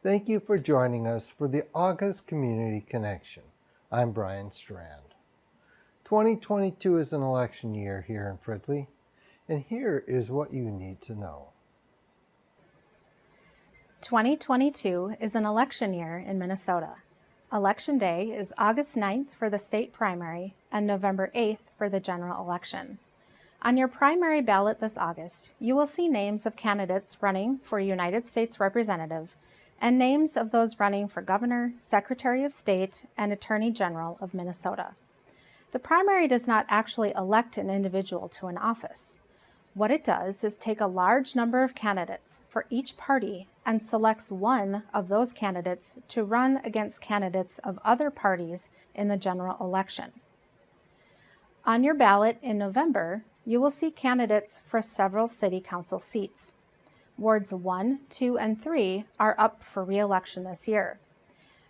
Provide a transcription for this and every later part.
Thank you for joining us for the August Community Connection. I'm Brian Strand. 2022 is an election year here in Fridley, and here is what you need to know. 2022 is an election year in Minnesota. Election Day is August 9th for the state primary and November 8th for the general election. On your primary ballot this August, you will see names of candidates running for United States Representative and names of those running for Governor, Secretary of State, and Attorney General of Minnesota. The primary does not actually elect an individual to an office. What it does is take a large number of candidates for each party and selects one of those candidates to run against candidates of other parties in the general election. On your ballot in November, you will see candidates for several city council seats. Wards 1, 2, and 3 are up for re-election this year.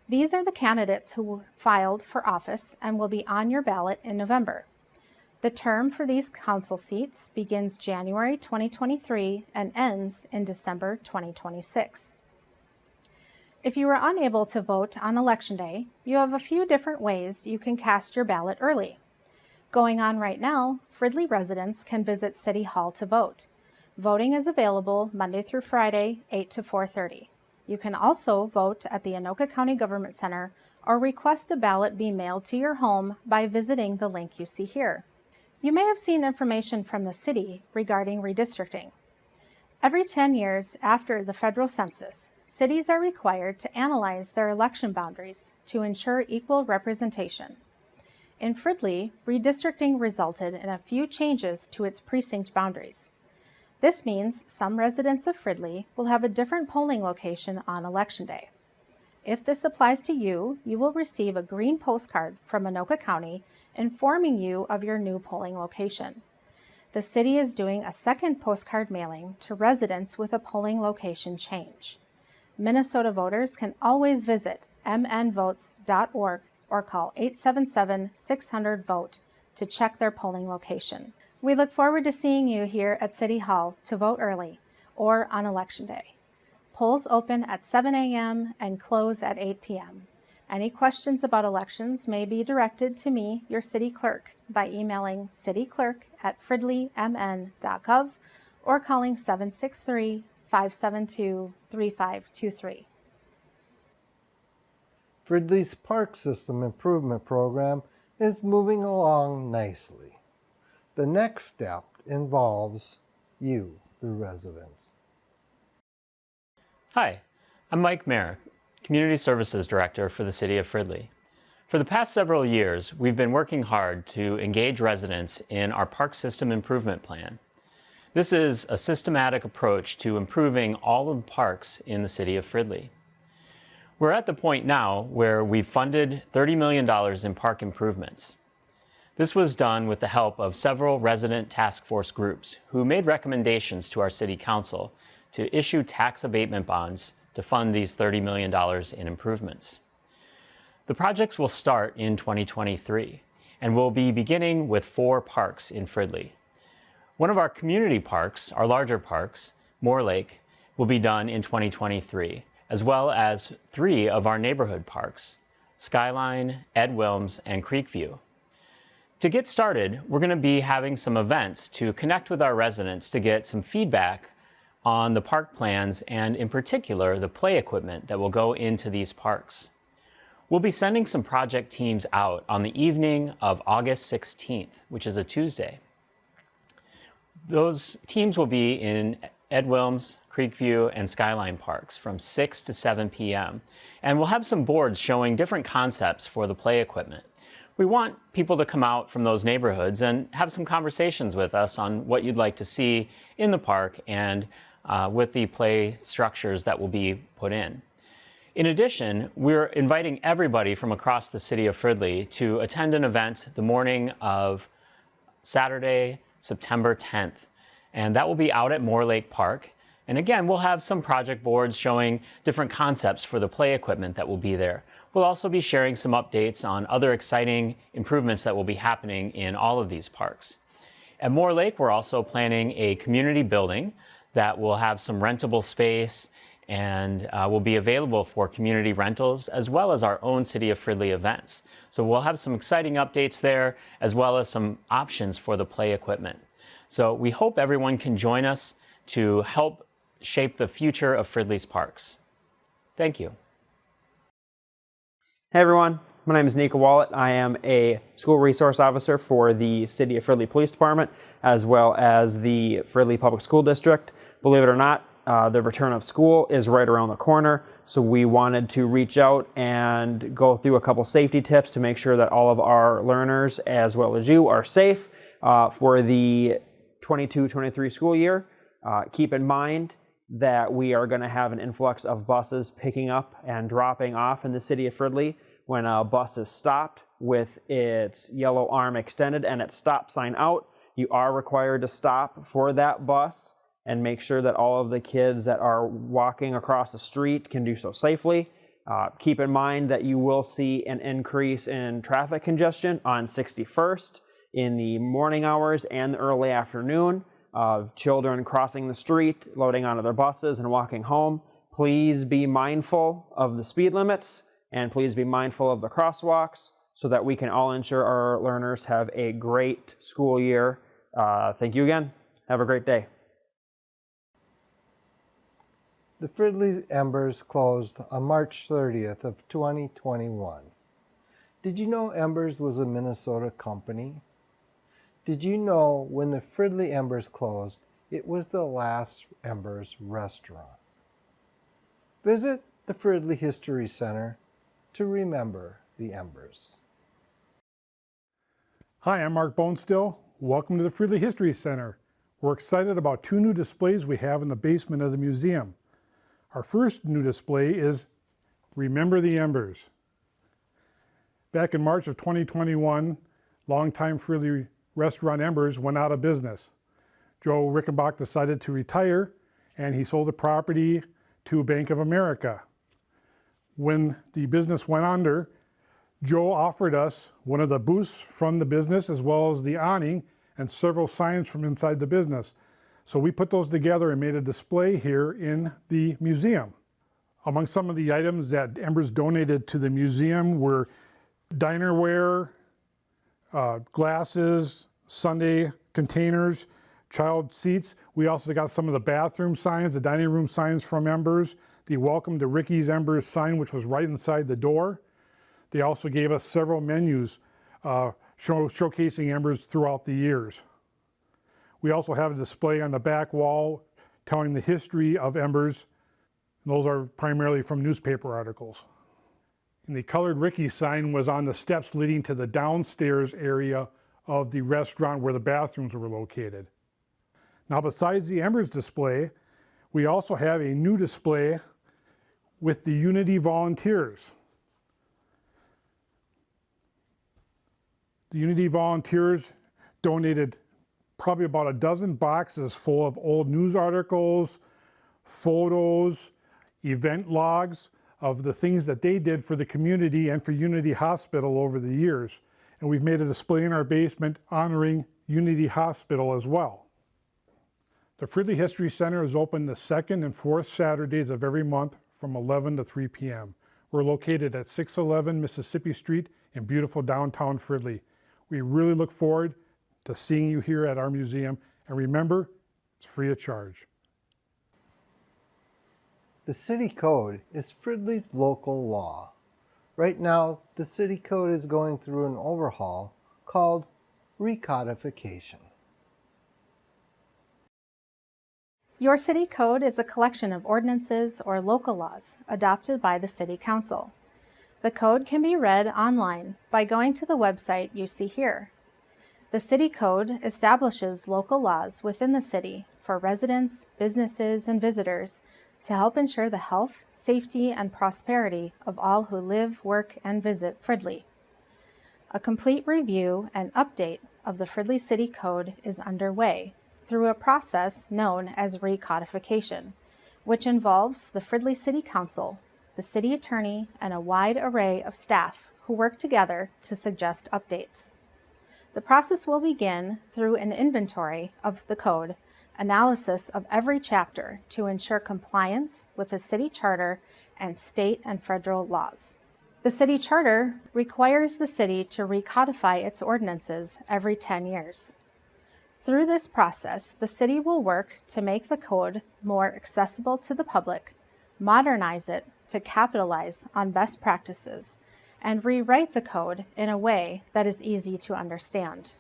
These are the candidates who filed for office and will be on your ballot in November. The term for these council seats begins January 2023 and ends in December 2026. If you are unable to vote on Election Day, you have a few different ways you can cast your ballot early. Going on right now, Fridley residents can visit City Hall to vote. Voting is available Monday through Friday, 8 to 4:30. You can also vote at the Anoka County Government Center or request a ballot be mailed to your home by visiting the link you see here. You may have seen information from the city regarding redistricting. Every 10 years after the federal census, cities are required to analyze their election boundaries to ensure equal representation. In Fridley, redistricting resulted in a few changes to its precinct boundaries. This means some residents of Fridley will have a different polling location on Election Day. If this applies to you, you will receive a green postcard from Anoka County informing you of your new polling location. The city is doing a second postcard mailing to residents with a polling location change. Minnesota voters can always visit mnvotes.org or call 877-600-VOTE to check their polling location. We look forward to seeing you here at City Hall to vote early or on Election Day. Polls open at 7 a.m. and close at 8 p.m. Any questions about elections may be directed to me, your city clerk, by emailing cityclerk@fridleymn.gov or calling 763-572-3523. Fridley's Park System Improvement Program is moving along nicely. The next step involves you, the residents. Hi, I'm Mike Merrick, Community Services Director for the City of Fridley. For the past several years, we've been working hard to engage residents in our Park System Improvement Plan. This is a systematic approach to improving all of the parks in the City of Fridley. We're at the point now where we've funded $30 million in park improvements. This was done with the help of several resident task force groups who made recommendations to our City Council to issue tax abatement bonds to fund these $30 million in improvements. The projects will start in 2023 and will be beginning with 4 parks in Fridley. One of our community parks, our larger parks, Moore Lake, will be done in 2023, as well as 3 of our neighborhood parks, Skyline, Ed Wilms, and Creekview. To get started, we're going to be having some events to connect with our residents to get some feedback on the park plans and in particular the play equipment that will go into these parks. We'll be sending some project teams out on the evening of August 16th, which is a Tuesday. Those teams will be in Ed Wilms, Creekview, and Skyline parks from 6 to 7 p.m. And we'll have some boards showing different concepts for the play equipment. We want people to come out from those neighborhoods and have some conversations with us on what you'd like to see in the park and with the play structures that will be put in. In addition, we're inviting everybody from across the City of Fridley to attend an event the morning of Saturday, September 10th. And that will be out at Moore Lake Park. And again, we'll have some project boards showing different concepts for the play equipment that will be there. We'll also be sharing some updates on other exciting improvements that will be happening in all of these parks. At Moore Lake, we're also planning a community building that will have some rentable space and will be available for community rentals as well as our own City of Fridley events. So we'll have some exciting updates there as well as some options for the play equipment. So we hope everyone can join us to help shape the future of Fridley's parks. Thank you. Hey everyone, my name is Nico Wallet. I am a school resource officer for the City of Fridley Police Department as well as the Fridley Public School District. Believe it or not, the return of school is right around the corner, so we wanted to reach out and go through a couple safety tips to make sure that all of our learners as well as you are safe for the 22-23 school year. Keep in mind that we are going to have an influx of buses picking up and dropping off in the City of Fridley. When a bus is stopped with its yellow arm extended and its stop sign out, you are required to stop for that bus and make sure that all of the kids that are walking across the street can do so safely. Keep in mind that you will see an increase in traffic congestion on 61st in the morning hours and the early afternoon of children crossing the street, loading onto their buses and walking home. Please be mindful of the speed limits and please be mindful of the crosswalks so that we can all ensure our learners have a great school year. Thank you again. Have a great day. The Fridley Embers closed on March 30th of 2021. Did you know Embers was a Minnesota company? Did you know when the Fridley Embers closed, it was the last Embers restaurant? Visit the Fridley History Center to remember the Embers. Hi, I'm Mark Bonestill. Welcome to the Fridley History Center. We're excited about two new displays we have in the basement of the museum. Our first new display is Remember the Embers. Back in March of 2021, longtime Fridley restaurant Embers went out of business. Joe Rickenbach decided to retire and he sold the property to Bank of America. When the business went under, Joe offered us one of the booths from the business as well as the awning and several signs from inside the business. So we put those together and made a display here in the museum. Among some of the items that Embers donated to the museum were dinerware, glasses, sundae containers, child seats. We also got some of the bathroom signs, the dining room signs from Embers, the Welcome to Ricky's Embers sign, which was right inside the door. They also gave us several menus showcasing Embers throughout the years. We also have a display on the back wall telling the history of Embers. Those are primarily from newspaper articles. And the colored Ricky sign was on the steps leading to the downstairs area of the restaurant where the bathrooms were located. Now, besides the Embers display, we also have a new display with the Unity Volunteers. The Unity Volunteers donated probably about a dozen boxes full of old news articles, photos, event logs of the things that they did for the community and for Unity Hospital over the years. And we've made a display in our basement honoring Unity Hospital as well. The Fridley History Center is open the second and fourth Saturdays of every month from 11 to 3 p.m. We're located at 611 Mississippi Street in beautiful downtown Fridley. We really look forward to seeing you here at our museum. And remember, it's free of charge. The City Code is Fridley's local law. Right now, the City Code is going through an overhaul called recodification. Your city code is a collection of ordinances or local laws adopted by the City Council. The code can be read online by going to the website you see here. The City Code establishes local laws within the city for residents, businesses, and visitors to help ensure the health, safety, and prosperity of all who live, work, and visit Fridley. A complete review and update of the Fridley City Code is underway through a process known as recodification, which involves the Fridley City Council, the City Attorney, and a wide array of staff who work together to suggest updates. The process will begin through an inventory of the code analysis of every chapter to ensure compliance with the city charter and state and federal laws. The city charter requires the city to recodify its ordinances every 10 years. Through this process, the city will work to make the code more accessible to the public, modernize it to capitalize on best practices, and rewrite the code in a way that is easy to understand.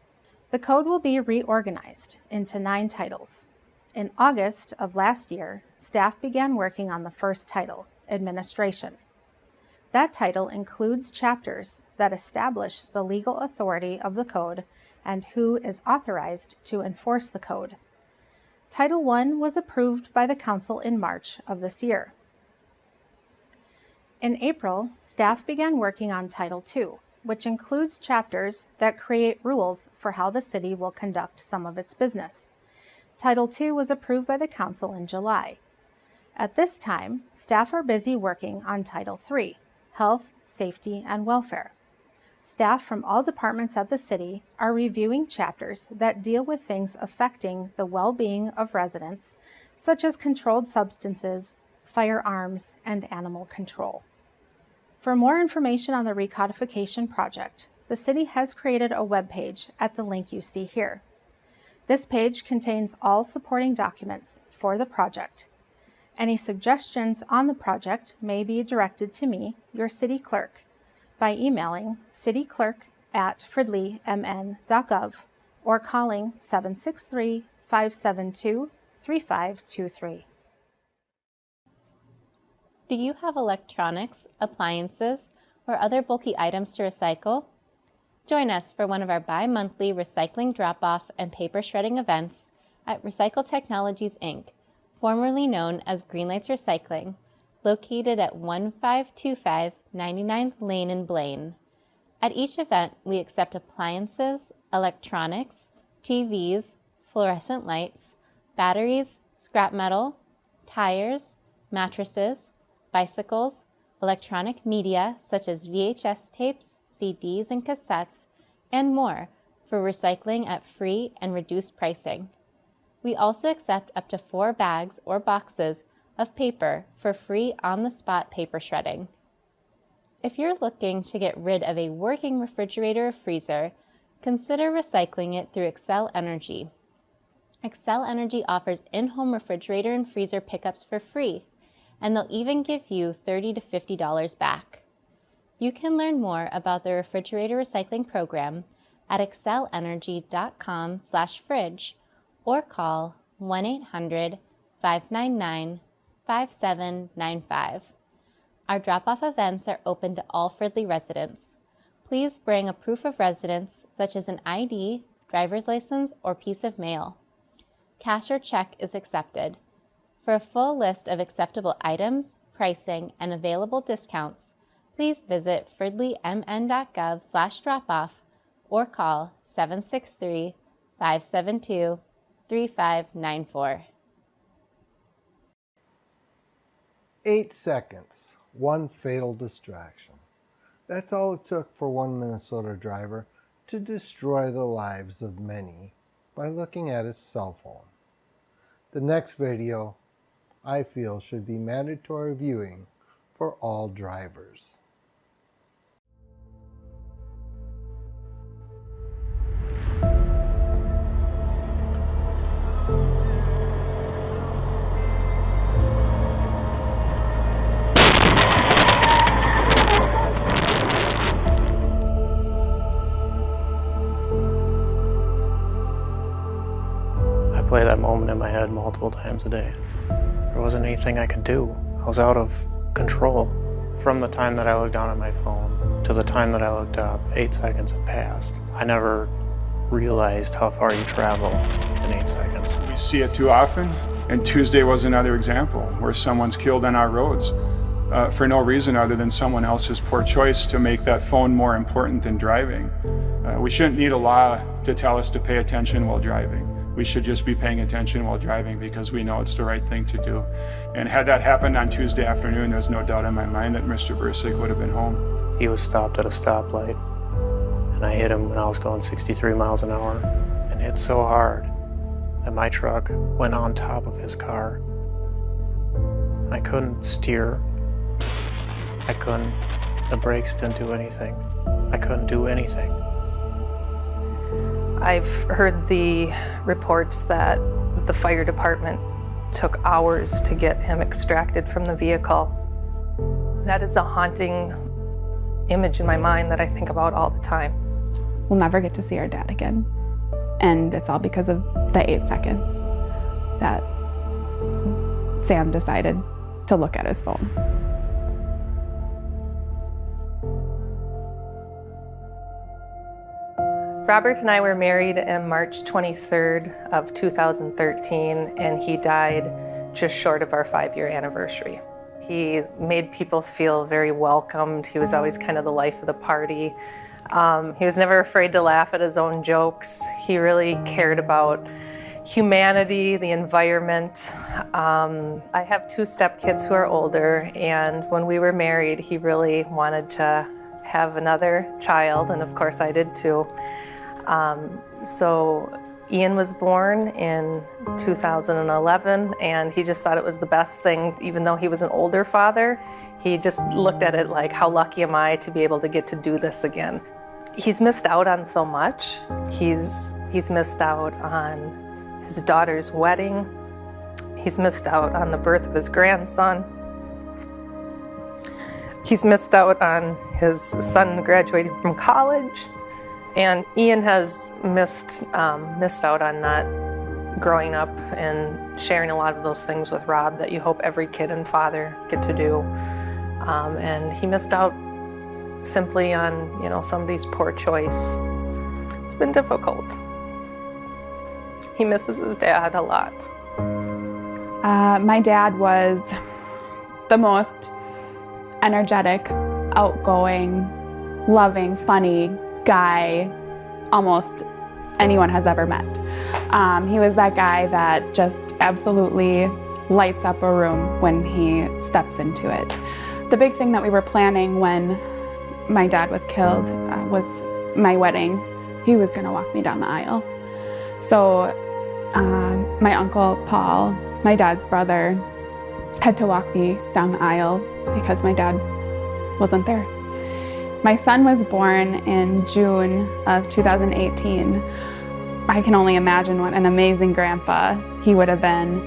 The code will be reorganized into 9 titles. In August of last year, staff began working on the first title, Administration. That title includes chapters that establish the legal authority of the code and who is authorized to enforce the code. Title I was approved by the Council in March of this year. In April, staff began working on Title II, which includes chapters that create rules for how the city will conduct some of its business. Title II was approved by the Council in July. At this time, staff are busy working on Title III, Health, Safety, and Welfare. Staff from all departments at the city are reviewing chapters that deal with things affecting the well-being of residents, such as controlled substances, firearms, and animal control. For more information on the recodification project, the city has created a webpage at the link you see here. This page contains all supporting documents for the project. Any suggestions on the project may be directed to me, your city clerk, by emailing cityclerk@fridleymn.gov or calling 763-572-3523. Do you have electronics, appliances, or other bulky items to recycle? Join us for one of our bi-monthly recycling drop-off and paper shredding events at Recycle Technologies, Inc., formerly known as Greenlights Recycling, located at 1525 99th Lane in Blaine. At each event, we accept appliances, electronics, TVs, fluorescent lights, batteries, scrap metal, tires, mattresses, bicycles, electronic media such as VHS tapes, CDs, and cassettes, and more for recycling at free and reduced pricing. We also accept up to 4 bags or boxes of paper for free on-the-spot paper shredding. If you're looking to get rid of a working refrigerator or freezer, consider recycling it through Xcel Energy. Xcel Energy offers in-home refrigerator and freezer pickups for free, and they'll even give you $30 to $50 back. You can learn more about the refrigerator recycling program at xcelenergy.com/fridge or call 1-800-599-5795. Our drop-off events are open to all Fridley residents. Please bring a proof of residence such as an ID, driver's license, or piece of mail. Cash or check is accepted. For a full list of acceptable items, pricing, and available discounts, please visit fridleymn.gov/drop-off or call 763-572-3594. 8 seconds, one fatal distraction. That's all it took for one Minnesota driver to destroy the lives of many by looking at his cell phone. The next video, I feel, should be mandatory viewing for all drivers. I play that moment in my head multiple times a day. There wasn't anything I could do. I was out of control. From the time that I looked down at my phone to the time that I looked up, 8 seconds had passed. I never realized how far you travel in 8 seconds. We see it too often, and Tuesday was another example where someone's killed on our roads for no reason other than someone else's poor choice to make that phone more important than driving. We shouldn't need a law to tell us to pay attention while driving. We should just be paying attention while driving because we know it's the right thing to do. And had that happened on Tuesday afternoon, there's no doubt in my mind that Mr. Bursick would have been home. He was stopped at a stoplight, and I hit him when I was going 63 miles an hour, and hit so hard and my truck went on top of his car. I couldn't steer. The brakes didn't do anything. I couldn't do anything. I've heard the reports that the fire department took hours to get him extracted from the vehicle. That is a haunting image in my mind that I think about all the time. We'll never get to see our dad again. And it's all because of the 8 seconds that Sam decided to look at his phone. Robert and I were married on March 23rd of 2013, and he died just short of our 5-year anniversary. He made people feel very welcomed. He was always kind of the life of the party. He was never afraid to laugh at his own jokes. He really cared about humanity, the environment. I have 2 stepkids who are older, and when we were married, he really wanted to have another child, and of course I did too. So Ian was born in 2011, and he just thought it was the best thing. Even though he was an older father, he just looked at it like, how lucky am I to be able to get to do this again. He's missed out on so much. He's missed out on his daughter's wedding. He's missed out on the birth of his grandson. He's missed out on his son graduating from college. And Ian has missed out on not growing up and sharing a lot of those things with Rob that you hope every kid and father get to do. And he missed out simply on, somebody's poor choice. It's been difficult. He misses his dad a lot. My dad was the most energetic, outgoing, loving, funny guy almost anyone has ever met. He was that guy that just absolutely lights up a room when he steps into it. The big thing that we were planning when my dad was killed was my wedding. He was going to walk me down the aisle. So my uncle Paul, my dad's brother, had to walk me down the aisle because my dad wasn't there. My son was born in June of 2018. I can only imagine what an amazing grandpa he would have been.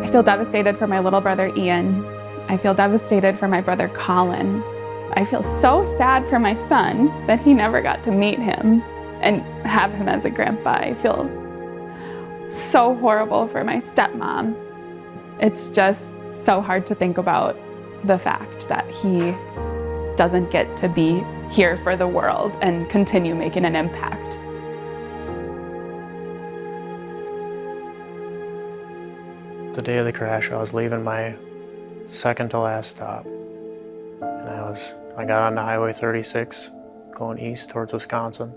I feel devastated for my little brother Ian. I feel devastated for my brother Colin. I feel so sad for my son that he never got to meet him and have him as a grandpa. I feel so horrible for my stepmom. It's just so hard to think about the fact that he doesn't get to be here for the world and continue making an impact. The day of the crash, I was leaving my second to last stop. And I got onto Highway 36, going east towards Wisconsin.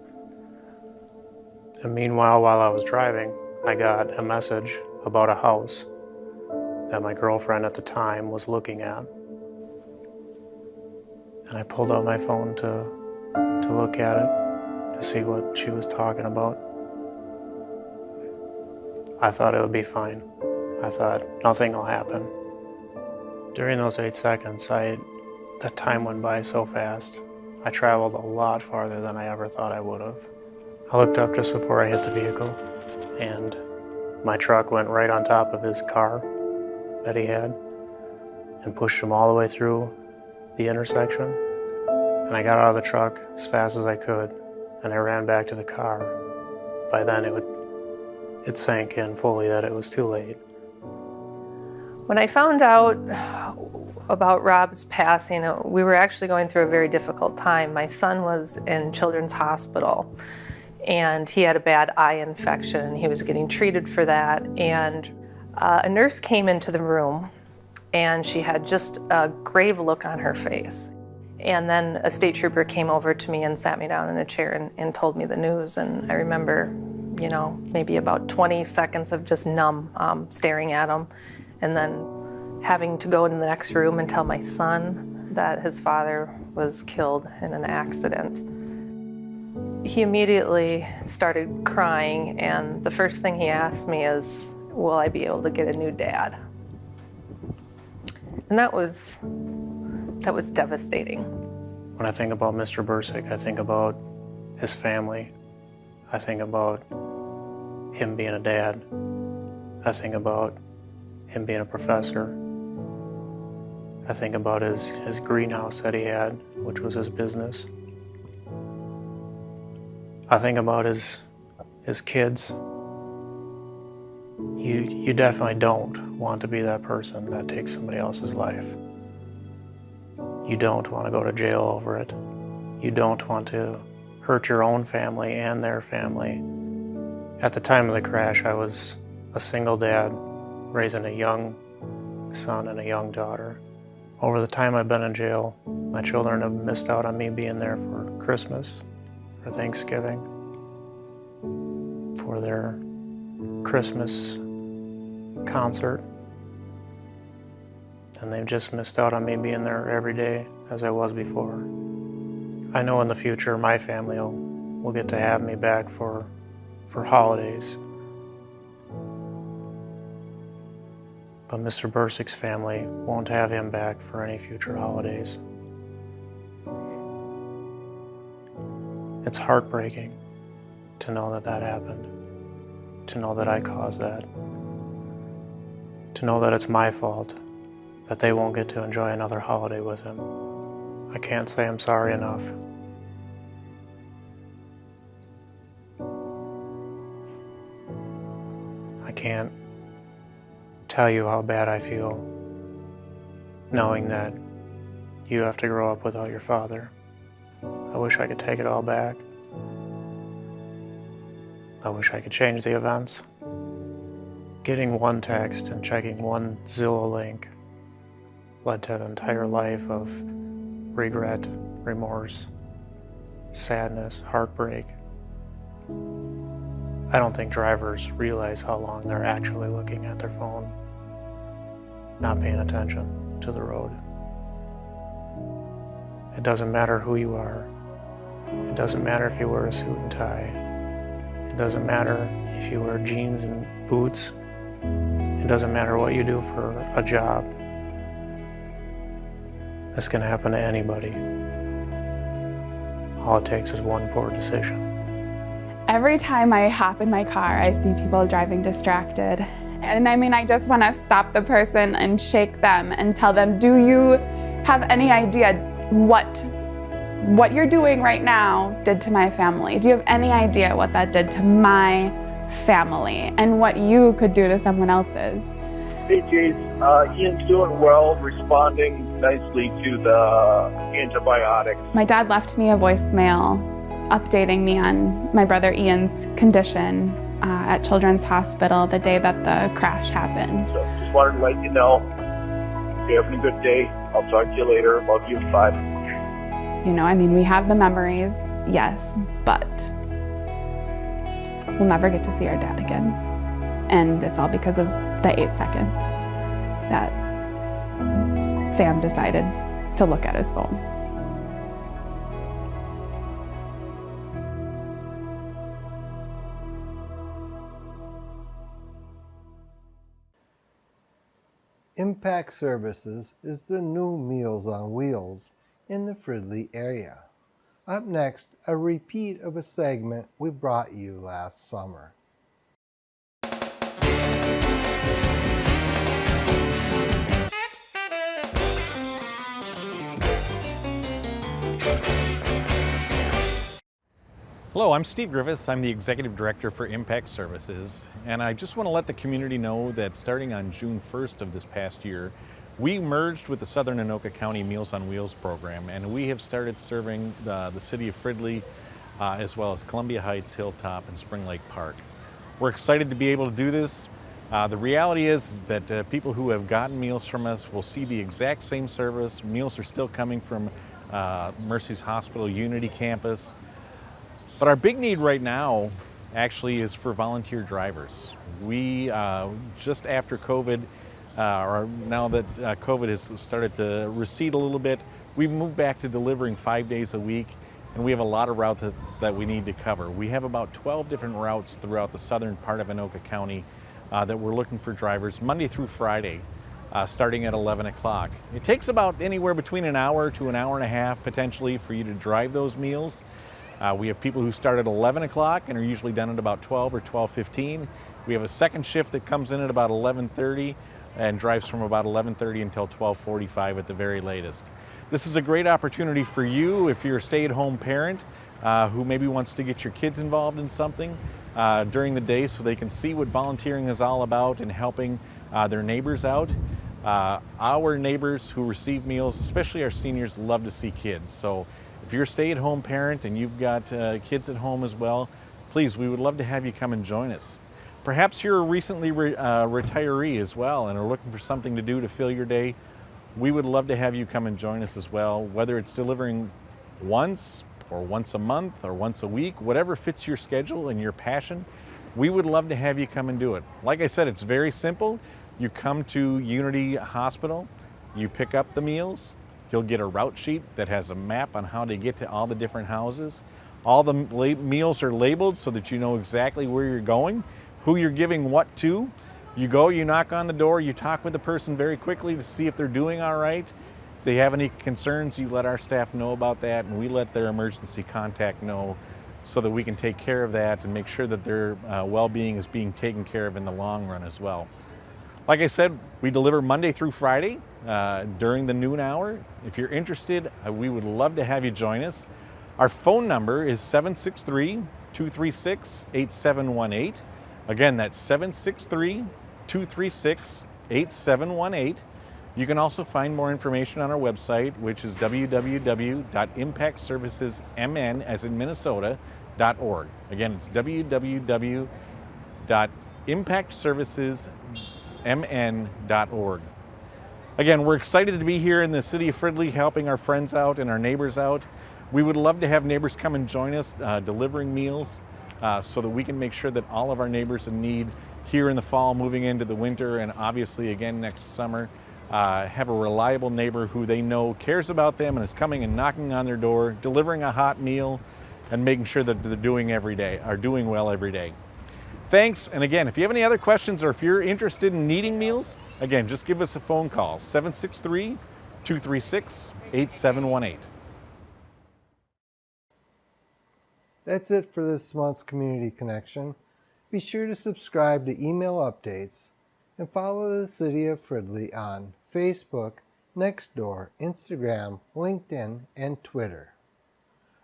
And meanwhile, while I was driving, I got a message about a house that my girlfriend at the time was looking at. And I pulled out my phone to look at it, to see what she was talking about. I thought it would be fine. I thought nothing will happen. During those 8 seconds, the time went by so fast. I traveled a lot farther than I ever thought I would have. I looked up just before I hit the vehicle, and my truck went right on top of his car that he had and pushed him all the way through the intersection. And I got out of the truck as fast as I could, and I ran back to the car. By then it sank in fully that it was too late. When I found out about Rob's passing, we were actually going through a very difficult time. My son was in Children's Hospital, and he had a bad eye infection. He was getting treated for that, and a nurse came into the room, and she had just a grave look on her face. And then a state trooper came over to me and sat me down in a chair and told me the news. And I remember, maybe about 20 seconds of just numb, staring at him, and then having to go into the next room and tell my son that his father was killed in an accident. He immediately started crying, and the first thing he asked me is, will I be able to get a new dad? And that was devastating. When I think about Mr. Bursick, I think about his family. I think about him being a dad. I think about him being a professor. I think about his greenhouse that he had, which was his business. I think about his kids. You definitely don't want to be that person that takes somebody else's life. You don't want to go to jail over it. You don't want to hurt your own family and their family. At the time of the crash, I was a single dad raising a young son and a young daughter. Over the time I've been in jail, my children have missed out on me being there for Christmas, for Thanksgiving, for their Christmas concert. And they've just missed out on me being there every day as I was before. I know in the future my family will get to have me back for holidays. But Mr. Bursick's family won't have him back for any future holidays. It's heartbreaking to know that that happened, to know that I caused that, to know that it's my fault that they won't get to enjoy another holiday with him. I can't say I'm sorry enough. I can't tell you how bad I feel knowing that you have to grow up without your father. I wish I could take it all back. I wish I could change the events. Getting one text and checking one Zillow link led to an entire life of regret, remorse, sadness, heartbreak. I don't think drivers realize how long they're actually looking at their phone, not paying attention to the road. It doesn't matter who you are. It doesn't matter if you wear a suit and tie. It doesn't matter if you wear jeans and boots. It doesn't matter what you do for a job. This can happen to anybody. All it takes is one poor decision. Every time I hop in my car, I see people driving distracted. And I mean, I just want to stop the person and shake them and tell them, do you have any idea what you're doing right now did to my family? Do you have any idea what that did to my family and what you could do to someone else's? Hey, Jace. Ian's doing well, responding nicely to the antibiotics. My dad left me a voicemail updating me on my brother Ian's condition at Children's Hospital the day that the crash happened. So just wanted to let you know, if you're having a good day, I'll talk to you later. Love you, bye. You know, I mean, we have the memories, yes, but we'll never get to see our dad again. And it's all because of the 8 seconds that Sam decided to look at his phone. Impact Services is the new Meals on Wheels in the Fridley area. Up next, a repeat of a segment we brought you last summer. Hello, I'm Steve Griffiths. I'm the Executive Director for Impact Services, and I just want to let the community know that starting on June 1st of this past year, we merged with the Southern Anoka County Meals on Wheels program, and we have started serving the city of Fridley as well as Columbia Heights, Hilltop, and Spring Lake Park. We're excited to be able to do this. The reality is that people who have gotten meals from us will see the exact same service. Meals are still coming from Mercy's Hospital Unity campus. But our big need right now actually is for volunteer drivers. We, just after COVID, or now that COVID has started to recede a little bit, we've moved back to delivering 5 days a week, and we have a lot of routes that we need to cover. We have about 12 different routes throughout the southern part of Anoka County that we're looking for drivers Monday through Friday, starting at 11 o'clock. It takes about anywhere between an hour to an hour and a half potentially for you to drive those meals. We have people who start at 11 o'clock and are usually done at about 12 or 12:15. We have a second shift that comes in at about 11:30 and drives from about 11:30 until 12:45 at the very latest. This is a great opportunity for you if you're a stay-at-home parent who maybe wants to get your kids involved in something during the day so they can see what volunteering is all about and helping their neighbors out. Our neighbors who receive meals, especially our seniors, love to see kids. So if you're a stay-at-home parent and you've got kids at home as well, please, we would love to have you come and join us. Perhaps you're a recently retiree as well and are looking for something to do to fill your day. We would love to have you come and join us as well, whether it's delivering once or once a month or once a week, whatever fits your schedule and your passion. We would love to have you come and do it. Like I said, it's very simple. You come to Unity Hospital, you pick up the meals, you'll get a route sheet that has a map on how to get to all the different houses. All the meals are labeled so that you know exactly where you're going, who you're giving what to. You go, you knock on the door, you talk with the person very quickly to see if they're doing all right. If they have any concerns, you let our staff know about that, and we let their emergency contact know so that we can take care of that and make sure that their well-being is being taken care of in the long run as well. Like I said, we deliver Monday through Friday during the noon hour. If you're interested, we would love to have you join us. Our phone number is 763-236-8718. Again, that's 763-236-8718. You can also find more information on our website, which is www.impactservicesmn, as in Minnesota.org. Again, it's www.impactservicesmn.org. Again, we're excited to be here in the city of Fridley helping our friends out and our neighbors out. We would love to have neighbors come and join us delivering meals so that we can make sure that all of our neighbors in need here in the fall, moving into the winter, and obviously again next summer, have a reliable neighbor who they know cares about them and is coming and knocking on their door, delivering a hot meal, and making sure that they're doing well every day. Thanks, and again, if you have any other questions or if you're interested in needing meals, again, just give us a phone call, 763-236-8718. That's it for this month's Community Connection. Be sure to subscribe to email updates and follow the City of Fridley on Facebook, Nextdoor, Instagram, LinkedIn, and Twitter.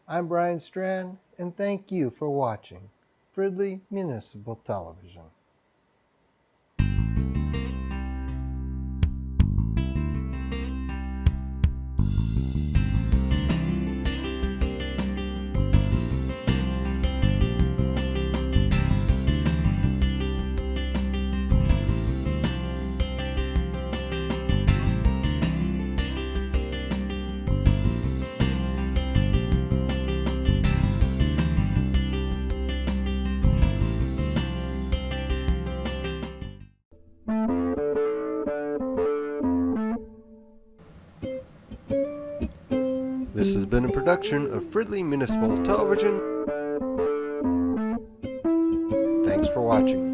I'm Brian Strand, and thank you for watching Fridley Municipal Television. This has been a production of Fridley Municipal Television. Thanks for watching.